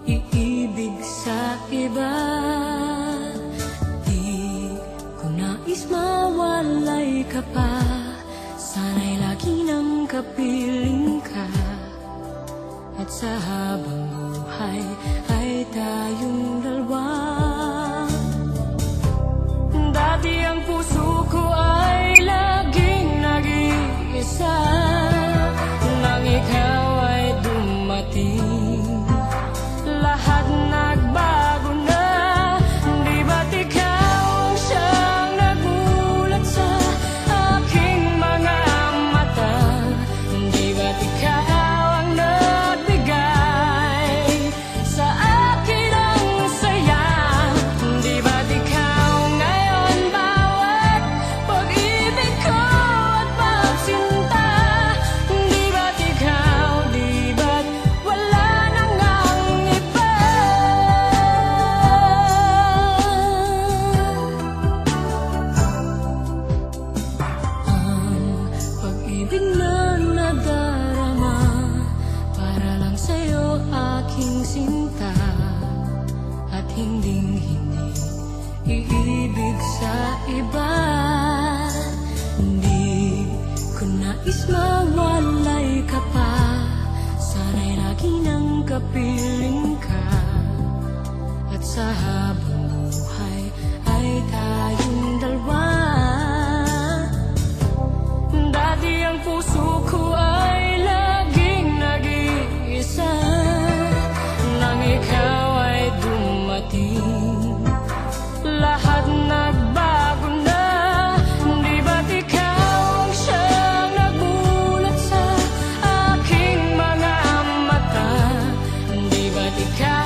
iibig sa iba. Di ko nais mawalay ka pa, sana'y lagi nang kapiling ka. At sa habang buhay ay tayong dalawa. Dati ang puso ko ay laging nag-iisa, nang ikaw ay dumating, lahat nagbago na. Di ba't ikaw ang siyang nagulat sa aking mga mata? Di ba't ikaw ang nagbigay sa akin ang saya? Di ba't ikaw ngayon bawat pag-ibig ko at pagsinta? Di ba't ikaw, di ba't wala nang ang iba? Ang pag-ibig na nadarama para lang sa'yo aking sinta, at hinding-hindi iibig sa iba. Hindi ko nais mawalay ka pa, sana'y lagi nang kapiling ka. At sa habang buhay ay tayong dalawa. Dati ang puso ko ay laging nag-iisa, nang ikaw ay dumating, lahat nagbago na. Di ba't ikaw ang siyang nagulat sa aking mga mata? Di ba't ikaw